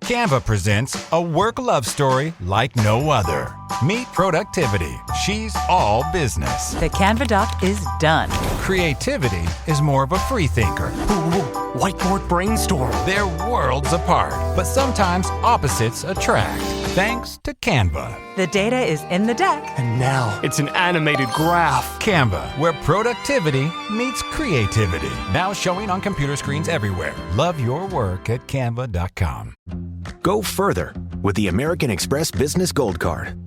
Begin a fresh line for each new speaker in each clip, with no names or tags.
Canva presents a work love story like no other. Meet Productivity. She's all business.
The Canva doc is done.
Creativity is more of a free thinker.
Whiteboard brainstorm.
They're worlds apart, but sometimes opposites attract. Thanks to Canva.
The data is in the deck.
And now it's an animated graph.
Canva, where productivity meets creativity. Now showing on computer screens everywhere. Love your work at canva.com.
Go further with the American Express Business Gold Card.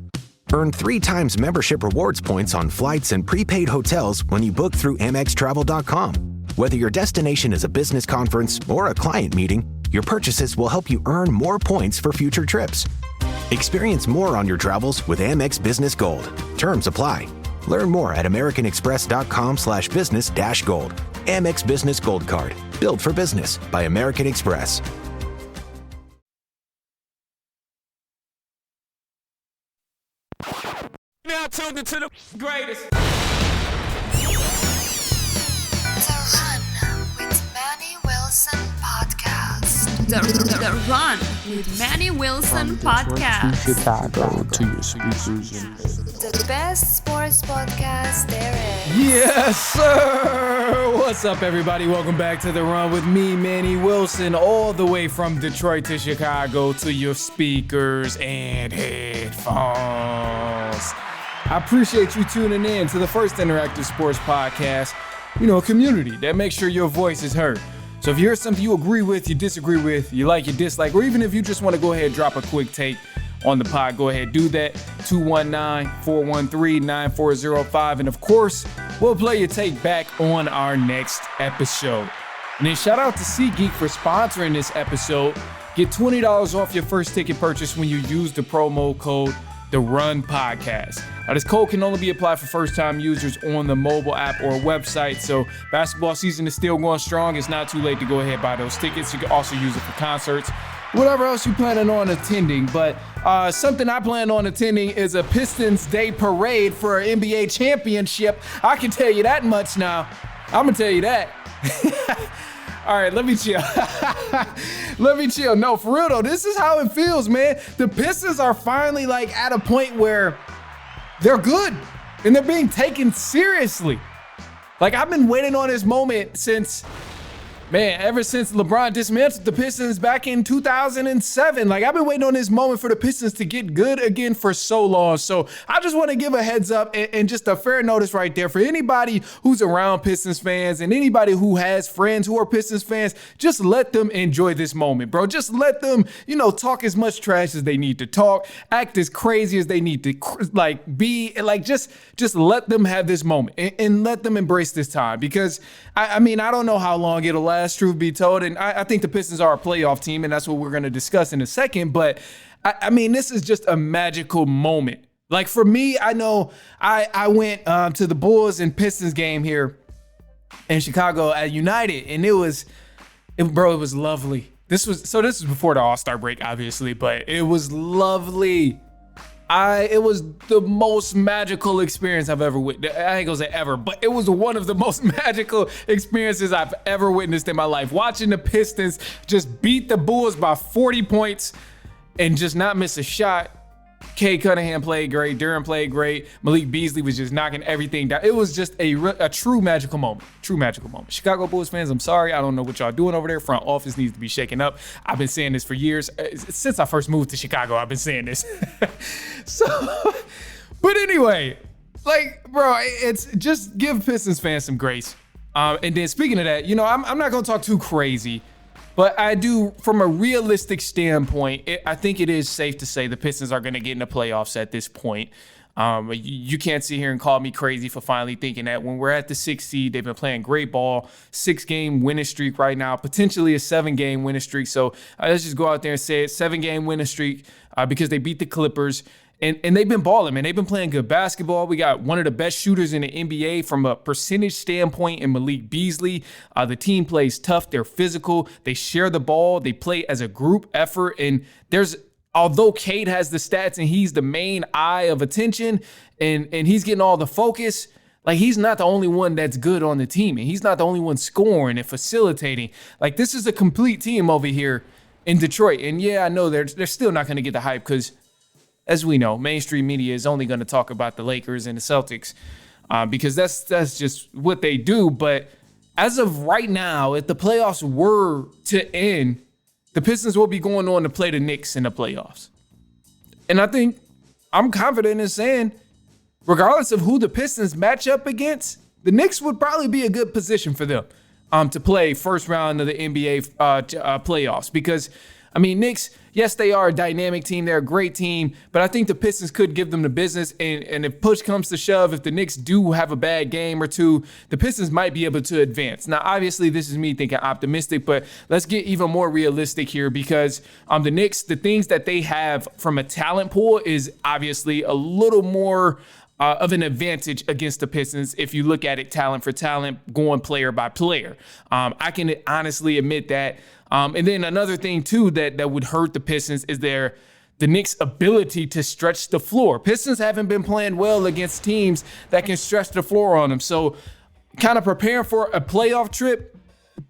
Earn 3 times membership rewards points on flights and prepaid hotels when you book through AmexTravel.com. Whether your destination is a business conference or a client meeting, your purchases will help you earn more points for future trips. Experience more on your travels with Amex Business Gold. Terms apply. Learn more at americanexpress.com/business-gold. Amex Business Gold Card. Built for business by American Express.
Now tuned into the greatest.
The Run with Manny Wilson podcast.
The Run with Manny Wilson podcast.
Chicago to your speakers.
The best sports podcast there is.
Yes, sir. What's up, everybody? Welcome back to The Run with me, Manny Wilson, all the way from Detroit to Chicago to your speakers and headphones. I appreciate you tuning in to the first interactive sports podcast, community that makes sure your voice is heard. So if you hear something you agree with, you disagree with, you like, you dislike, or even if you just want to go ahead and drop a quick take on the pod, go ahead, do that. 219-413-9405. And of course, we'll play your take back on our next episode. And then shout out to SeatGeek for sponsoring this episode. Get $20 off your first ticket purchase when you use the promo code The Run Podcast. Now, this code can only be applied for first-time users on the mobile app or website. So basketball season is still going strong. It's not too late to go ahead and buy those tickets. You can also use it for concerts, whatever else you're planning on attending. But something I plan on attending is a Pistons Day Parade for an NBA championship. I can tell you that much now. I'm going to tell you that. All right, let me chill. Let me chill. No, for real though, this is how it feels, man. The Pistons are finally at a point where they're good and they're being taken seriously. I've been waiting on this moment ever since LeBron dismantled the Pistons back in 2007. I've been waiting on this moment for the Pistons to get good again for so long. So I just want to give a heads up and just a fair notice right there for anybody who's around Pistons fans and anybody who has friends who are Pistons fans. Just let them enjoy this moment, bro. Just let them, talk as much trash as they need to talk, act as crazy as they need to be. Just let them have this moment and let them embrace this time, because I don't know how long it'll last, truth be told. And I think the Pistons are a playoff team, and that's what we're going to discuss in a second. But this is just a magical moment. For me, I know I went to the Bulls and Pistons game here in Chicago at United, and it was lovely. This was before the All-Star break, obviously, but it was lovely. It was the most magical experience I've ever witnessed. I ain't gonna say ever, but it was one of the most magical experiences I've ever witnessed in my life. Watching the Pistons just beat the Bulls by 40 points and just not miss a shot. Kay Cunningham played great. Durant played great. Malik Beasley was just knocking everything down. It was just a true magical moment. True magical moment. Chicago Bulls fans, I'm sorry. I don't know what y'all doing over there. Front office needs to be shaken up. I've been saying this for years. Since I first moved to Chicago, I've been saying this. But anyway, bro, it's just give Pistons fans some grace. And then speaking of that, I'm not going to talk too crazy. But I do, from a realistic standpoint, I think it is safe to say the Pistons are going to get in the playoffs at this point. You can't sit here and call me crazy for finally thinking that. When we're at the 6th seed, they've been playing great ball, 6-game winning streak right now, potentially a 7-game winning streak. So let's just go out there and say it, 7-game winning streak because they beat the Clippers. And they've been balling, man. They've been playing good basketball. We got one of the best shooters in the NBA from a percentage standpoint in Malik Beasley. The team plays tough. They're physical. They share the ball. They play as a group effort. And although Cade has the stats and he's the main eye of attention and he's getting all the focus, he's not the only one that's good on the team. And he's not the only one scoring and facilitating. This is a complete team over here. in Detroit. And yeah, I know they're still not going to get the hype because, as we know, mainstream media is only going to talk about the Lakers and the Celtics because that's just what they do. But as of right now, if the playoffs were to end, the Pistons will be going on to play the Knicks in the playoffs. And I think I'm confident in saying, regardless of who the Pistons match up against, the Knicks would probably be a good position for them to play first round of the NBA playoffs. Because, I mean, Knicks, yes, they are a dynamic team. They're a great team. But I think the Pistons could give them the business. And if push comes to shove, if the Knicks do have a bad game or two, the Pistons might be able to advance. Now, obviously, this is me thinking optimistic, but let's get even more realistic here because the Knicks, the things that they have from a talent pool is obviously a little more of an advantage against the Pistons if you look at it talent for talent, going player by player. I can honestly admit that. And then another thing, too, that would hurt the Pistons is the Knicks' ability to stretch the floor. Pistons haven't been playing well against teams that can stretch the floor on them. So kind of preparing for a playoff trip,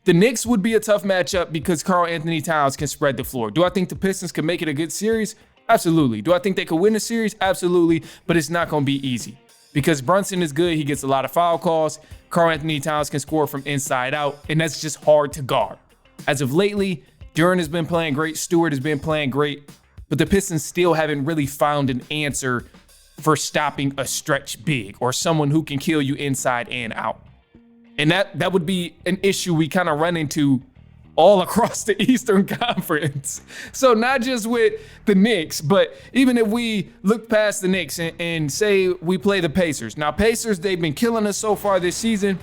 the Knicks would be a tough matchup because Karl Anthony Towns can spread the floor. Do I think the Pistons can make it a good series? Absolutely. Do I think they could win the series? Absolutely. But it's not going to be easy because Brunson is good. He gets a lot of foul calls. Karl Anthony Towns can score from inside out, and that's just hard to guard. As of lately, Duren has been playing great. Stewart has been playing great. But the Pistons still haven't really found an answer for stopping a stretch big or someone who can kill you inside and out. And that would be an issue we kind of run into all across the Eastern Conference. So not just with the Knicks, but even if we look past the Knicks and say we play the Pacers. Now, Pacers, they've been killing us so far this season.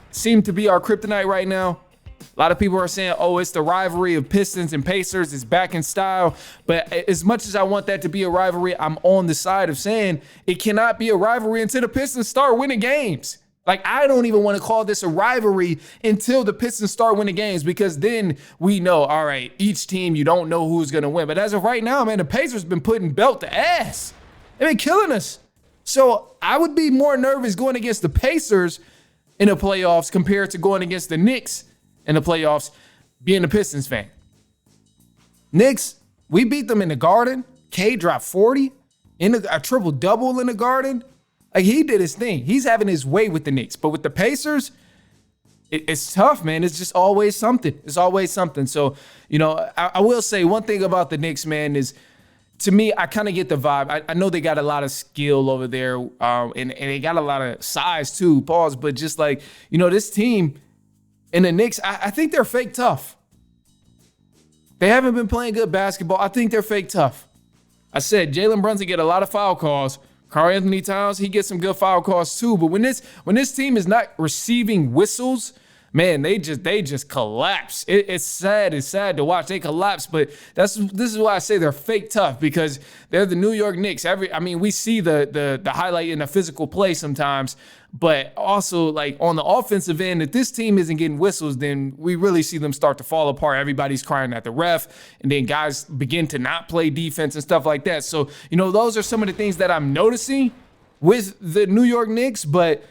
Seem to be our kryptonite right now. A lot of people are saying, oh, it's the rivalry of Pistons and Pacers. It's back in style. But as much as I want that to be a rivalry, I'm on the side of saying it cannot be a rivalry until the Pistons start winning games. Like, I don't even want to call this a rivalry until the Pistons start winning games because then we know, all right, each team, you don't know who's going to win. But as of right now, man, the Pacers been putting belt to ass. They've been killing us. So I would be more nervous going against the Pacers in the playoffs compared to going against the Knicks in the playoffs, being a Pistons fan. Knicks, we beat them in the Garden. K dropped 40, a triple-double in the Garden. Like, he did his thing. He's having his way with the Knicks. But with the Pacers, it's tough, man. It's just always something. It's always something. So, I will say one thing about the Knicks, man, is to me, I kind of get the vibe. I know they got a lot of skill over there, and they got a lot of size too, pause. But just like, this team and the Knicks, I think they're fake tough. They haven't been playing good basketball. I think they're fake tough. I said Jalen Brunson get a lot of foul calls. Karl Anthony Towns, he gets some good foul calls too. But when this team is not receiving whistles, man, they just collapse. It's sad. It's sad to watch. They collapse. But this is why I say they're fake tough, because they're the New York Knicks. We see the highlight in the physical play sometimes, but also like on the offensive end, if this team isn't getting whistles, then we really see them start to fall apart. Everybody's crying at the ref, and then guys begin to not play defense and stuff like that. So, those are some of the things that I'm noticing with the New York Knicks, but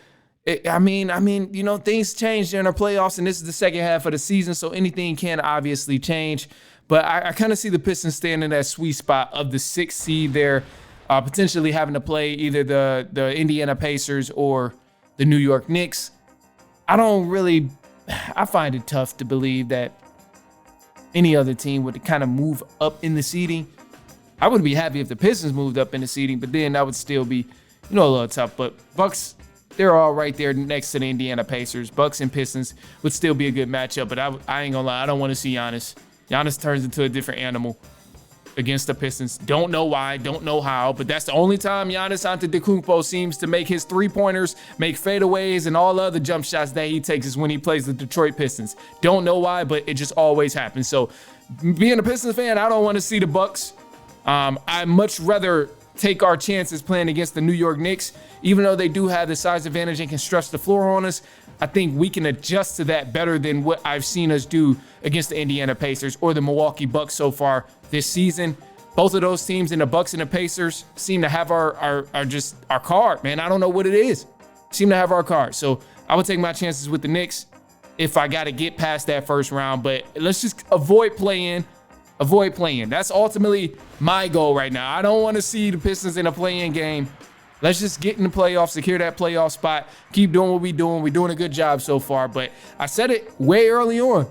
things change during the playoffs, and this is the second half of the season, so anything can obviously change. But I kind of see the Pistons staying in that sweet spot of the 6th seed there, potentially having to play either the Indiana Pacers or the New York Knicks. I find it tough to believe that any other team would kind of move up in the seeding. I would be happy if the Pistons moved up in the seeding, but then that would still be, a little tough. But Bucks, they're all right there next to the Indiana Pacers. Bucks and Pistons would still be a good matchup, but I ain't gonna lie, I don't want to see Giannis. Giannis turns into a different animal against the Pistons. Don't know why, don't know how, but that's the only time Giannis Antetokounmpo seems to make his three-pointers, make fadeaways, and all the other jump shots that he takes is when he plays the Detroit Pistons. Don't know why, but it just always happens. So being a Pistons fan, I don't want to see the Bucks. I'd much rather take our chances playing against the New York Knicks. Even though they do have the size advantage and can stretch the floor on us, I think we can adjust to that better than what I've seen us do against the Indiana Pacers or the Milwaukee Bucks so far this season. Both of those teams, in the Bucks and the Pacers, seem to have our card, man. I don't know what it is. Seem to have our card. So I would take my chances with the Knicks if I got to get past that first round. But let's just avoid play-in. Avoid playing. That's ultimately my goal right now. I don't want to see the Pistons in a play-in game. Let's just get in the playoffs, secure that playoff spot, keep doing what we're doing. We're doing a good job so far, but I said it way early on.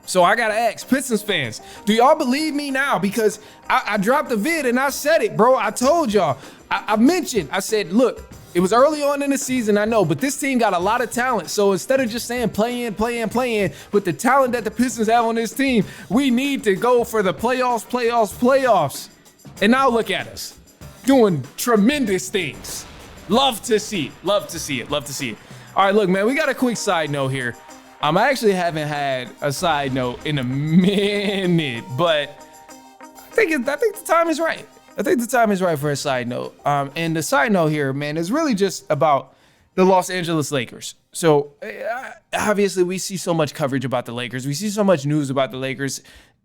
So I gotta ask Pistons fans, do y'all believe me now? Because I dropped a vid and I said it, bro. I told y'all. I said, look, it was early on in the season, I know, but this team got a lot of talent. So instead of just saying play in, with the talent that the Pistons have on this team, we need to go for the playoffs. And now look at us, doing tremendous things. Love to see it. All right, look, man, we got a quick side note here. I actually haven't had a side note in a minute, but I think the time is right. I think the time is right for a side note. And the side note here, man, is really just about the Los Angeles Lakers. So obviously we see so much coverage about the Lakers. We see so much news about the Lakers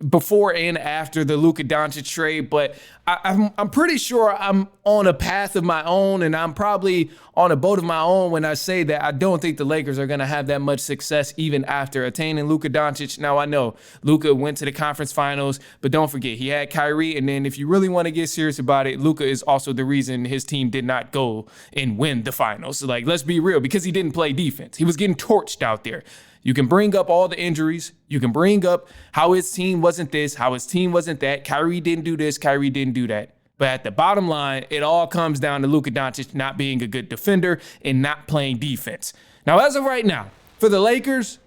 before and after the Luka Doncic trade, but I'm pretty sure I'm on a path of my own, and I'm probably on a boat of my own when I say that I don't think the Lakers are going to have that much success even after attaining Luka Doncic. Now, I know Luka went to the conference finals, but don't forget, he had Kyrie, and then if you really want to get serious about it, Luka is also the reason his team did not go and win the finals. So, like, let's be real, because he didn't play defense. He was getting torched out there. You can bring up all the injuries. You can bring up how his team wasn't this, how his team wasn't that. Kyrie didn't do this, Kyrie didn't do that. But at the bottom line, it all comes down to Luka Doncic not being a good defender and not playing defense. Now, as of right now, for the Lakers,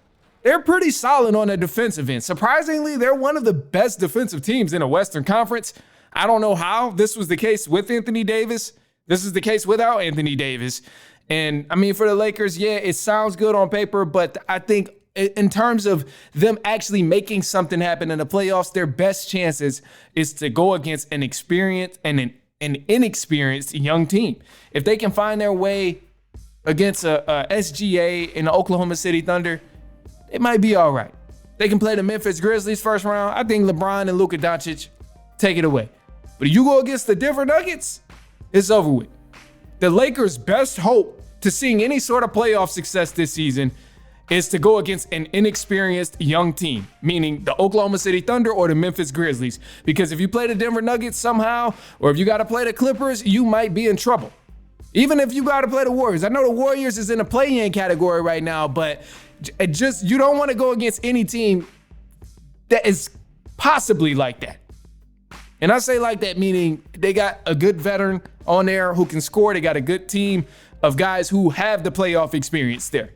they're pretty solid on the defensive end. Surprisingly, they're one of the best defensive teams in the Western Conference. I don't know how this was the case with Anthony Davis. This is the case without Anthony Davis. And I mean, for the Lakers, yeah, it sounds good on paper, but I think in terms of them actually making something happen in the playoffs, their best chances is to go against an experienced and an inexperienced young team. If they can find their way against a SGA in the Oklahoma City Thunder, it might be all right. They can play the Memphis Grizzlies first round. I think LeBron and Luka Doncic take it away. But if you go against the Denver Nuggets, it's over with. The Lakers' best hope to seeing any sort of playoff success this season is to go against an inexperienced young team, meaning the Oklahoma City Thunder or the Memphis Grizzlies. Because if you play the Denver Nuggets somehow, or if you got to play the Clippers, you might be in trouble. Even if you got to play the Warriors. I know the Warriors is in a play-in category right now, but you don't want to go against any team that is possibly like that. And I say like that, meaning they got a good veteran on there who can score. They got a good team of guys who have the playoff experience there.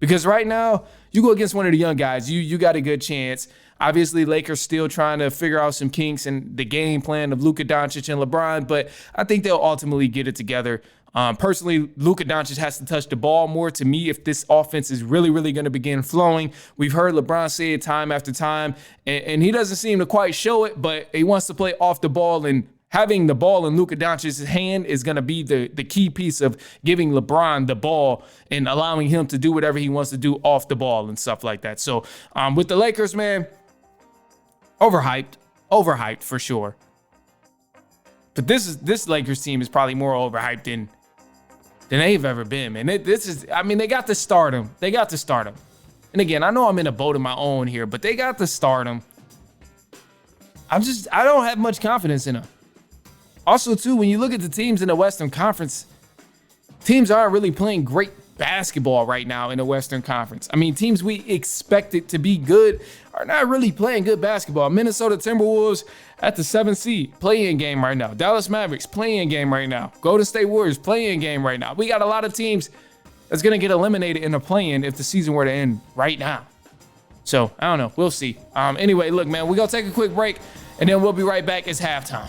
Because right now, you go against one of the young guys, you got a good chance. Obviously, Lakers still trying to figure out some kinks in the game plan of Luka Doncic and LeBron, but I think they'll ultimately get it together. Personally, Luka Doncic has to touch the ball more to me if this offense is really, really going to begin flowing. We've heard LeBron say it time after time, and he doesn't seem to quite show it, but he wants to play off the ball, and having the ball in Luka Doncic's hand is going to be the key piece of giving LeBron the ball and allowing him to do whatever he wants to do off the ball and stuff like that. So with the Lakers, man, overhyped for sure. But this Lakers team is probably more overhyped than they've ever been, man. They got to stardom. And again, I know I'm in a boat of my own here, but they got the stardom. I don't have much confidence in them. Also, too, when you look at the teams in the Western Conference, teams aren't really playing great basketball right now in the Western Conference. I mean, teams we expected to be good are not really playing good basketball. Minnesota Timberwolves at the 7th seed, play-in game right now. Dallas Mavericks, play-in game right now. Golden State Warriors, play-in game right now. We got a lot of teams that's going to get eliminated in the play-in if the season were to end right now. So, I don't know. We'll see. Anyway, look, man, we're going to take a quick break, and then we'll be right back. It's halftime.